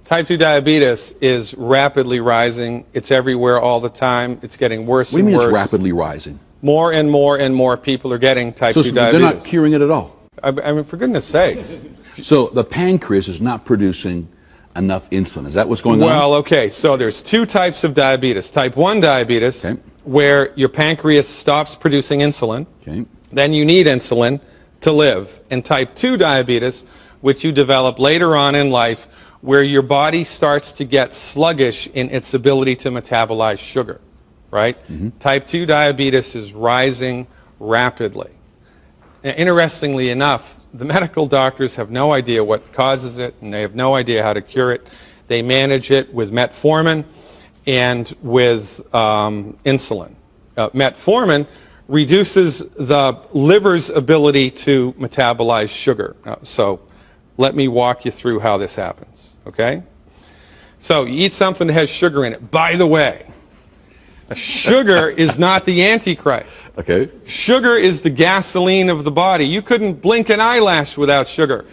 Type 2 diabetes is rapidly rising. It's everywhere all the time. It's getting worse and worse. What do you mean it's rapidly rising? More and more and more people are getting type 2 diabetes. They're not curing it at all? I mean, for goodness sakes. So the pancreas is not producing enough insulin. Is that what's going on? Well, okay, so there's two types of diabetes. Type 1 diabetes, where your pancreas stops producing insulin. Then you need insulin to live. And type 2 diabetes, which you develop later on in life, where your body starts to get sluggish in its ability to metabolize sugar, right? Type 2 diabetes is rising rapidly. Now, interestingly enough, the medical doctors have no idea what causes it, and they have no idea how to cure it. They manage it with metformin and with insulin. Metformin reduces the liver's ability to metabolize sugar. So let me walk you through how this happens, okay? So you eat something that has sugar in it. By the way, sugar is not the Antichrist. Okay. Sugar is the gasoline of the body. You couldn't blink an eyelash without sugar.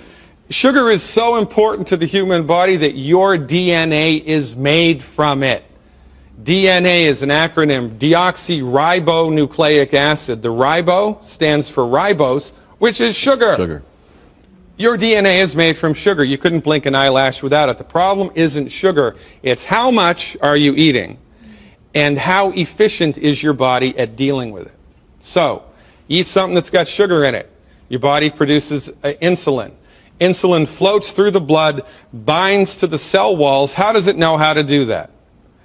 Sugar is so important to the human body that your DNA is made from it. DNA is an acronym, deoxyribonucleic acid. The ribo stands for ribose, which is sugar. Sugar. Your DNA is made from sugar. You couldn't blink an eyelash without it. The problem isn't sugar. It's how much are you eating and how efficient is your body at dealing with it. So, eat something that's got sugar in it. Your body produces insulin. Insulin floats through the blood, binds to the cell walls. How does it know how to do that?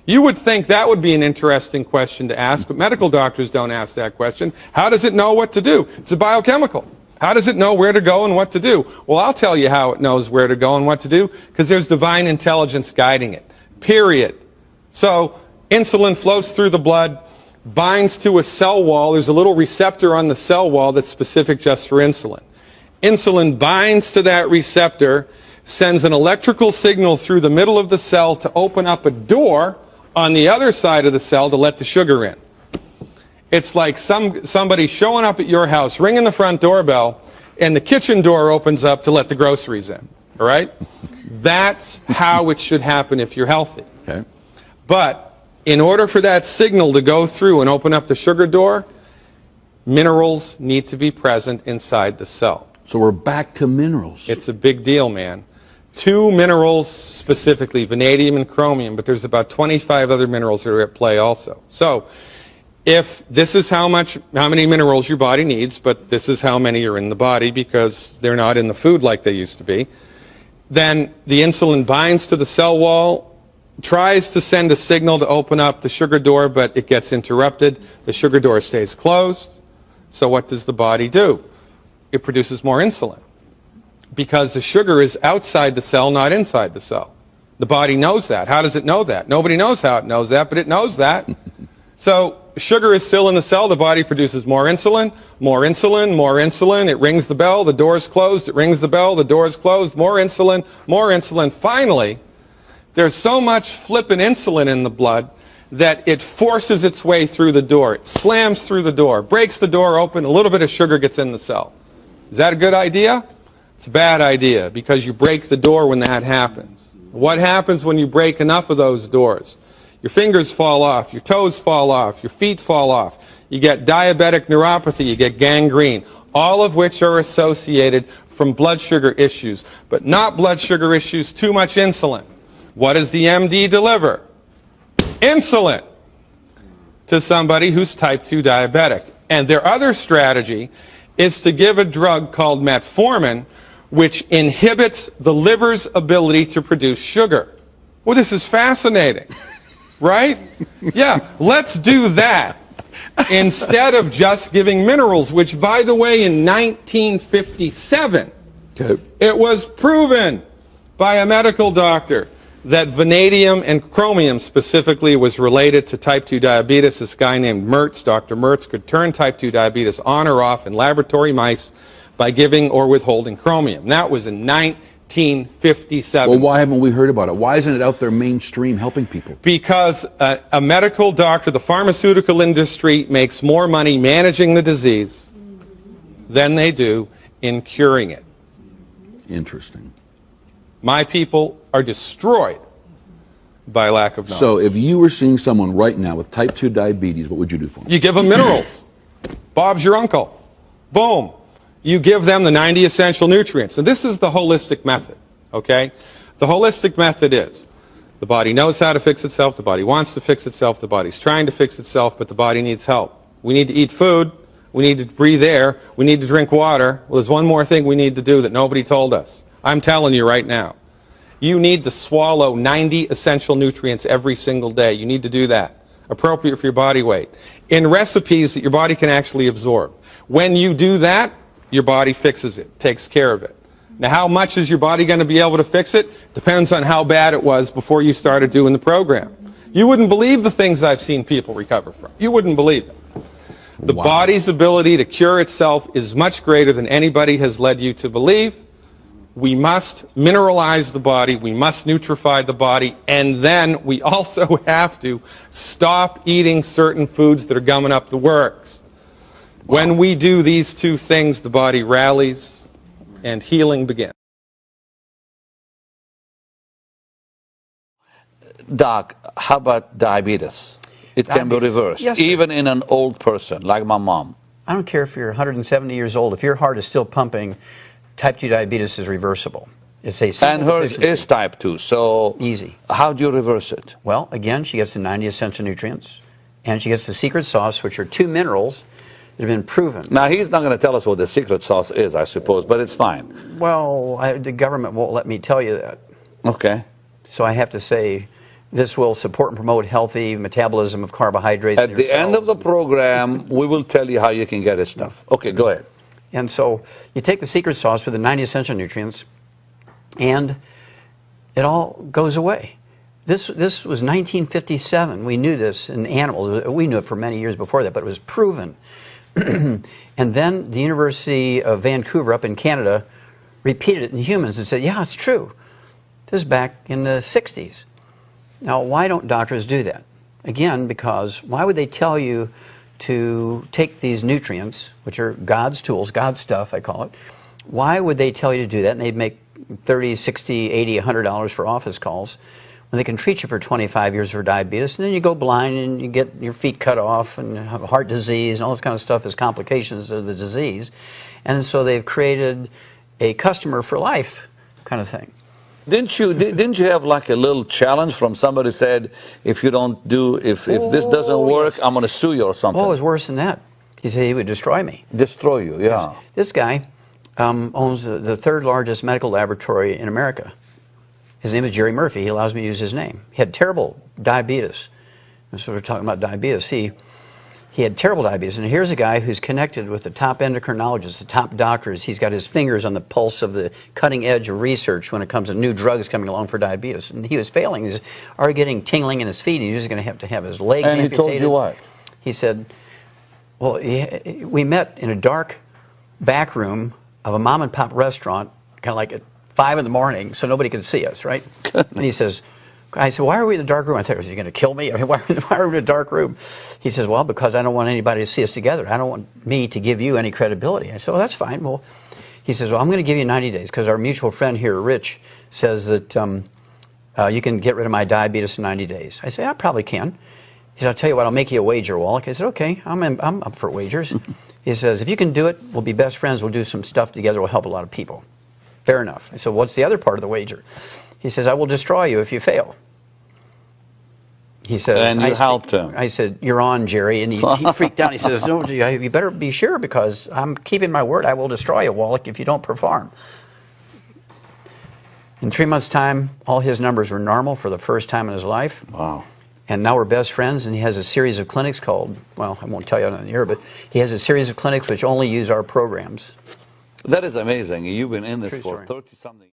You would think that would be an interesting question to ask, but medical doctors don't ask that question. How does it know what to do? It's a biochemical. How does it know where to go and what to do? Well, I'll tell you how it knows where to go and what to do, because there's divine intelligence guiding it. Period. So, insulin floats through the blood, binds to a cell wall. There's a little receptor on the cell wall that's specific just for insulin. Insulin binds to that receptor, sends an electrical signal through the middle of the cell to open up a door on the other side of the cell to let the sugar in. It's like somebody showing up at your house, ringing the front doorbell, and the kitchen door opens up to let the groceries in. All right? That's how it should happen if you're healthy. Okay. But in order for that signal to go through and open up the sugar door, minerals need to be present inside the cell. So we're back to minerals. It's a big deal, man. 2 minerals specifically, vanadium and chromium, but there's about 25 other minerals that are at play also. So, if this is how many minerals your body needs, but this is how many are in the body because they're not in the food like they used to be, then the insulin binds to the cell wall, tries to send a signal to open up the sugar door, but it gets interrupted. The sugar door stays closed. So what does the body do? It produces more insulin, because the sugar is outside the cell, not inside the cell. The body knows that. How does it know that? Nobody knows how it knows that, but it knows that. So sugar is still in the cell. The body produces more insulin, more insulin, more insulin. It rings the bell. The door is closed. It rings the bell. The door is closed. More insulin, more insulin. Finally, there's so much flippin' insulin in the blood that it forces its way through the door. It slams through the door, breaks the door open. A little bit of sugar gets in the cell. Is that a good idea? It's a bad idea, because you break the door when that happens. What happens when you break enough of those doors? Your fingers fall off, your toes fall off, your feet fall off. You get diabetic neuropathy, you get gangrene, all of which are associated from blood sugar issues, but not blood sugar issues, too much insulin. What does the MD deliver? Insulin to somebody who's type 2 diabetic. And their other strategy is to give a drug called metformin, which inhibits the liver's ability to produce sugar. Well, this is fascinating, right? Yeah, let's do that instead of just giving minerals, which, by the way, in 1957, it was proven by a medical doctor that vanadium and chromium specifically was related to type 2 diabetes. This guy named Mertz, Dr. Mertz, could turn type 2 diabetes on or off in laboratory mice by giving or withholding chromium. That was in 1957. Well, why haven't we heard about it? Why isn't it out there mainstream helping people? Because a medical doctor, the pharmaceutical industry, makes more money managing the disease than they do in curing it. Interesting. My people are destroyed by lack of knowledge. So if you were seeing someone right now with type 2 diabetes, what would you do for them? You give them minerals. Bob's your uncle. Boom. You give them the 90 essential nutrients. And this is the holistic method, okay? The holistic method is the body knows how to fix itself, the body wants to fix itself, the body's trying to fix itself, but the body needs help. We need to eat food, we need to breathe air, we need to drink water. Well, there's one more thing we need to do that nobody told us. I'm telling you right now. You need to swallow 90 essential nutrients every single day. You need to do that, appropriate for your body weight, in recipes that your body can actually absorb. When you do that, your body fixes it, takes care of it. Now, how much is your body going to be able to fix it? Depends on how bad it was before you started doing the program. You wouldn't believe the things I've seen people recover from. You wouldn't believe it. The body's ability to cure itself is much greater than anybody has led you to believe. We must mineralize the body, we must nutrify the body, and then we also have to stop eating certain foods that are gumming up the works. When we do these two things, the body rallies and healing begins. Doc, how about diabetes? It can be reversed, Yes, sir. even in an old person like my mom. I don't care if you're 170 years old. If your heart is still pumping, type 2 diabetes is reversible. It's a simple And hers deficiency. is type 2, so Easy. how do you reverse it? Well, again, she gets the 90 essential nutrients, and she gets the secret sauce, which are 2 minerals that have been proven. Now, he's not going to tell us what the secret sauce is, I suppose, but it's fine. Well, the government won't let me tell you that. Okay. So I have to say this will support and promote healthy metabolism of carbohydrates. in At your the end of cells. the program, we will tell you how you can get his stuff. Okay, go ahead. And so you take the secret sauce with the 90 essential nutrients, and it all goes away. This was 1957. We knew this in animals. We knew it for many years before that, but it was proven. And then the University of Vancouver up in Canada repeated it in humans and said, yeah, it's true. This is back in the 60s. Now, why don't doctors do that? Again, because why would they tell you to take these nutrients, which are God's tools, God's stuff, I call it, why would they tell you to do that? And they'd make $30, $60, $80, $100 for office calls when they can treat you for 25 years for diabetes, and then you go blind and you get your feet cut off and have heart disease and all this kind of stuff as complications of the disease. And so they've created a customer for life kind of thing. Didn't you have like a little challenge from somebody said, if you don't do, if this doesn't work, yes. I'm going to sue you or something? Oh, it was worse than that. He said he would destroy me. Destroy you, yeah. This guy owns the third largest medical laboratory in America. His name is Jerry Murphy. He allows me to use his name. He had terrible diabetes. And so we're talking about diabetes. He had terrible diabetes. And here's a guy who's connected with the top endocrinologists, the top doctors. He's got his fingers on the pulse of the cutting edge of research when it comes to new drugs coming along for diabetes. And he was failing. He was already getting tingling in his feet. He was going to have his legs And amputated. he told you what? He said, well, we met in a dark back room of a mom and pop restaurant, kind of like at 5 in the morning, so nobody could see us, right? And he says, I said, why are we in a dark room? I thought, was he going to kill me? I mean, why are we in a dark room? He says, well, because I don't want anybody to see us together. I don't want me to give you any credibility. I said, well, that's fine. Well, he says, well, I'm going to give you 90 days because our mutual friend here, Rich, says that you can get rid of my diabetes in 90 days. I said, I probably can. He said, I'll tell you what, I'll make you a wager, Wallach. I said, okay, I'm up for wagers. He says, if you can do it, we'll be best friends. We'll do some stuff together. We'll help a lot of people. Fair enough. I said, what's the other part of the wager? He says, I will destroy you if you fail. He says, And you helped him. I said, you're on, Jerry. And he freaked out. He says, no, you better be sure because I'm keeping my word. I will destroy you, Wallach, if you don't perform. In 3 months' time, all his numbers were normal for the first time in his life. Wow. And now we're best friends, and he has a series of clinics called, well, I won't tell you on the air, but he has a series of clinics which only use our programs. That is amazing. You've been in this True for story. 30-something